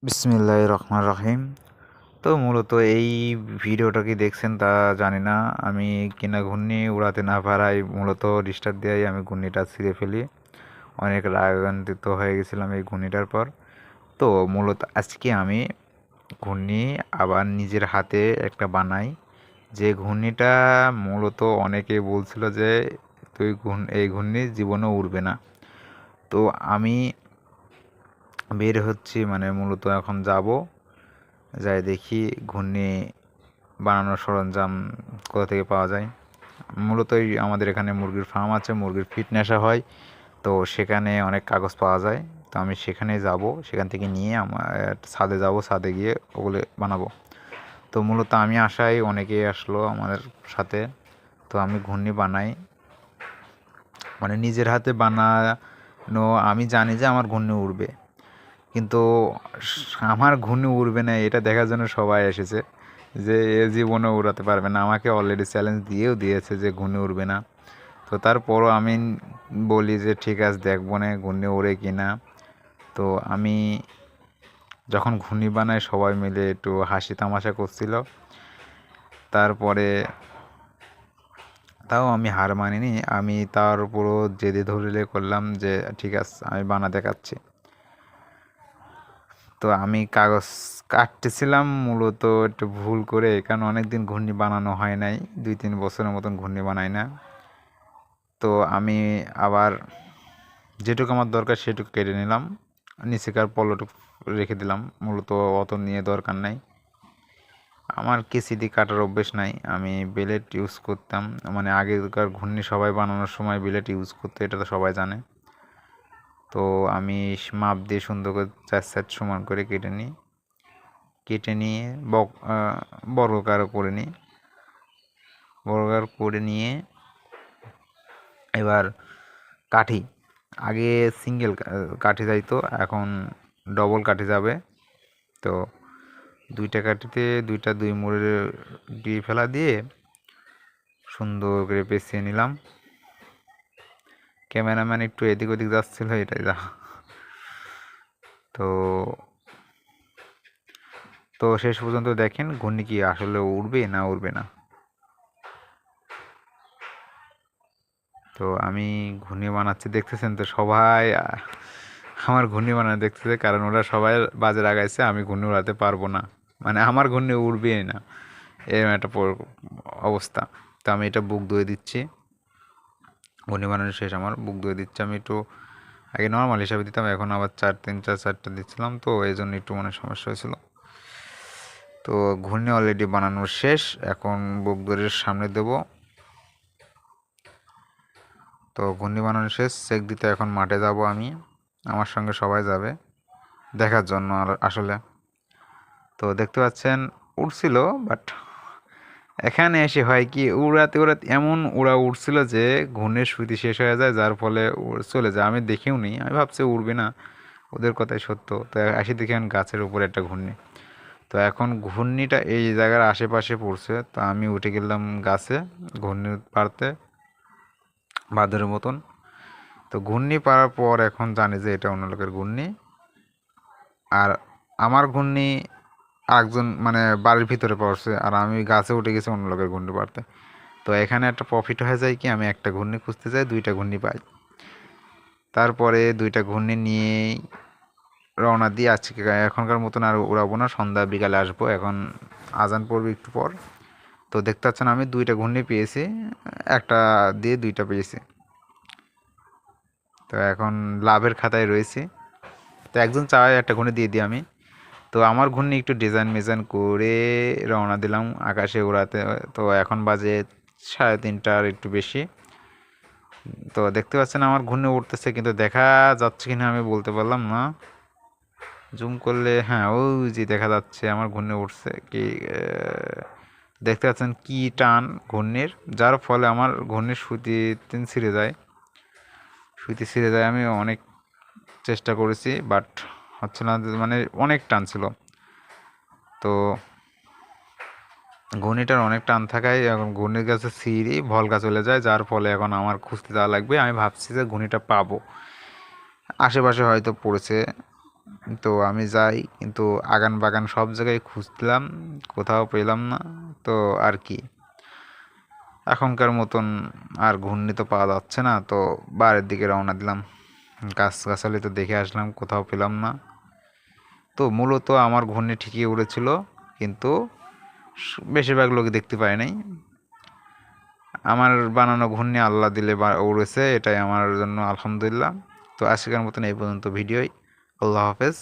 বিসমিল্লাহির রহমানির রহিম। তো মূলত এই ভিডিওটা কি দেখছেন তা জানি না। আমি কিনা ঘূর্ণি উড়াতে না পারায় মূলত ডিস্টার্ব দেওয়াই আমি ঘূর্ণিটা ছিঁড়ে ফেলি। অনেক রাগান্বিত হয়ে গেছিলাম এই ঘূর্ণিটার পর। তো মূলত আজকে আমি ঘূর্ণি আবার নিজের হাতে একটা বানাই, যে ঘূর্ণিটা মূলত অনেকে বলছিল যে এই ঘূর্ণি জীবনে উড়বে না। তো আমি বের হচ্ছি, মানে মূলত এখন যাব, যাই দেখি ঘূর্ণি বানানোর সরঞ্জাম কোথা থেকে পাওয়া যায়। মূলত আমাদের এখানে মুরগির ফার্ম আছে, মুরগির ফিড নেশা হয়, তো সেখানে অনেক কাগজ পাওয়া যায়। তো আমি সেখানে যাব, সেখান থেকে নিয়ে আমার ছাদে যাব, ছাদে গিয়ে ওগুলো বানাবো। তো মূলত আমি আসায় অনেকেই আসলো আমাদের সাথে। তো আমি ঘূর্ণি বানাই, মানে নিজের হাতে বানানো। আমি জানি যে আমার ঘূর্ণি উড়বে, কিন্তু আমার ঘূর্ণি উড়বে না এটা দেখার জন্য সবাই এসেছে, যে এ জীবনে উড়াতে পারবে না। আমাকে অলরেডি চ্যালেঞ্জ দিয়েও দিয়েছে যে ঘূর্ণি উড়বে না। তো তারপরও আমি বলি যে ঠিক আছে, দেখবো না ঘূর্ণি ওড়ে কি না। তো আমি যখন ঘূর্ণি বানাই সবাই মিলে একটু হাসি তামাশা করছিল। তারপরে তাও আমি হার মানিনি, আমি তার উপরও জেদে ধরলে করলাম যে ঠিক আছে আমি বানা দেখাচ্ছি। তো আমি কাগজ কাটতেছিলাম মূলত একটু ভুল করে, কারণ অনেক দিন ঘূর্ণি বানানো হয় নাই, 2-3 বছরের মতন ঘূর্ণি বানাই না। তো আমি আবার যেটুকু আমার দরকার সেটুকু কেটে নিলাম, নিচেকার পল্লটুকু রেখে দিলাম। মূলত অত নিয়ে দরকার নাই, আমার কেসি দিয়ে কাটার অভ্যেস নাই, আমি বেলেট ইউজ করতাম। মানে আগেকার ঘূর্ণি সবাই বানানোর সময় বেলেট ইউজ করতো, এটা তো সবাই জানে। তো আমি মাপ দিয়ে সুন্দর করে 4 সাইড সমান করে কেটে নিই, কেটে নিয়ে বর্গাকার করে নিই। বর্গাকার করে নিয়ে এবার কাঠি, আগে সিঙ্গেল কাঠি যাইতো, এখন ডবল কাঠি যাবে। তো দুইটা কাঠিতে দুই মোড়ে দিয়ে ফেলা দিয়ে সুন্দর করে পেঁচিয়ে নিলাম। ক্যামেরাম্যান একটু এদিক ওদিক যাচ্ছিল, এটাই যা। তো তো শেষ পর্যন্ত দেখেন ঘূর্ণি কি আসলে উড়বে না উড়বে না। তো আমি ঘূর্ণি বানাচ্ছি, দেখতেছেন তো সবাই আমার ঘূর্ণি বানানো দেখতেছে, কারণ ওরা সবাই বাজে লাগাইছে আমি ঘূর্ণি উড়াতে পারবো না, মানে আমার ঘূর্ণি উড়বেই না, এরকম একটা অবস্থা। তো আমি এটা বুক ধুয়ে দিচ্ছি, ঘূর্ণি বানানো শেষ, আমার বুক ধুয়ে দিচ্ছি। আমি একটু আগে নর্মাল হিসাবে দিতাম, এখন আবার 4-3-4-4টা দিচ্ছিলাম, তো এই জন্য একটু মনে সমস্যা হয়েছিল। তো ঘূর্ণি অলরেডি বানানো শেষ, এখন বুক দড়ির সামনে দেবো। তো ঘূর্ণি বানানো শেষ, চেক দিতে এখন মাঠে যাব আমি, আমার সঙ্গে সবাই যাবে দেখার জন্য। আর আসলে তো দেখতে পাচ্ছেন উড়ছিল, বাট এখানে এসে হয় কি, উড়াতে উড়াতে এমন উড়ছিল যে ঘূর্ণির সুইতি শেষ হয়ে যায়, যার ফলে চলে যায়। আমি দেখেও নি, আমি ভাবছি উড়বে না, ওদের কথাই সত্য। তো আসি দেখি এখন গাছের উপরে একটা ঘূর্ণি। তো এখন ঘূর্ণিটা এই জায়গার আশেপাশে পড়ছে, তো আমি উঠে গেলাম গাছে ঘূর্ণি পাড়তে বাঁদরের মতন। তো ঘূর্ণি পাড়ার পর এখন জানি যে এটা অন্য লোকের ঘূর্ণি, আর আমার ঘূর্ণি আরেকজন মানে বাড়ির ভিতরে পড়ছে, আর আমি গাছে উঠে গেছি অন্য লোকের ঘূর্ণি পাড়তে। তো এখানে একটা প্রফিট হয়ে যায় কি, আমি একটা ঘূর্ণি খুঁজতে যাই, 2টা ঘূর্ণি পাই। তারপরে 2টা ঘূর্ণি নিয়েই রওনা দিয়ে আজকে এখনকার মতন আর উড়াবো না, সন্ধ্যা বিকালে আসবো, এখন আজান পড়বে একটু পর। তো দেখতে পাচ্ছেন আমি 2টা ঘূর্ণি পেয়েছি, একটা দিয়ে 2টা পেয়েছি। তো এখন লাভের খাতায় রয়েছি। তো একজন চায় একটা ঘূর্ণি দিয়ে দিই আমি। তো আমার ঘূর্ণি একটু ডিজাইন মিজাইন করে রওনা দিলাম আকাশে উড়াতে। তো এখন বাজে 3:30টার একটু বেশি। তো দেখতে পাচ্ছেন আমার ঘূর্ণি উঠতেছে, কিন্তু দেখা যাচ্ছে কিনা আমি বলতে পারলাম না। জুম করলে হ্যাঁ ওই যে দেখা যাচ্ছে আমার ঘূর্ণি উঠছে কি। দেখতে পাচ্ছেন কি টান ঘূর্ণির, যার ফলে আমার ঘূর্ণির সুতি ছিঁড়ে যায়, সুতি ছিঁড়ে যায়। আমি অনেক চেষ্টা করেছি, বাট হচ্ছে না, মানে অনেক টান ছিল। তো ঘূর্ণিটার অনেক টান থাকায় এখন ঘূর্ণির কাছে ছিঁড়ি ভলকা চলে যায়, যার ফলে এখন আমার খুঁজতে যাওয়া লাগবে। আমি ভাবছি যে ঘূর্ণিটা পাবো, আশেপাশে হয়তো পড়েছে, তো আমি যাই, কিন্তু আগান বাগান সব জায়গায় খুঁজলাম, কোথাও পেলাম না। তো আর কি, এখনকার মতন আর ঘূর্ণি তো পাওয়া যাচ্ছে না, তো বাইরের দিকে রওনা দিলাম। গাছগাছালি তো দেখে আসলাম, কোথাও পেলাম না। তো মূলত আমার ঘূর্ণি ঠিকই উড়েছিল, কিন্তু বেশিরভাগ লোক দেখতে পায় নাই। আমার বানানো ঘূর্ণি আল্লাহ দিলে উড়েছে, এটাই আমার জন্য আলহামদুলিল্লাহ। তো আজকের মতন এই পর্যন্ত ভিডিওই। আল্লাহ হাফেজ।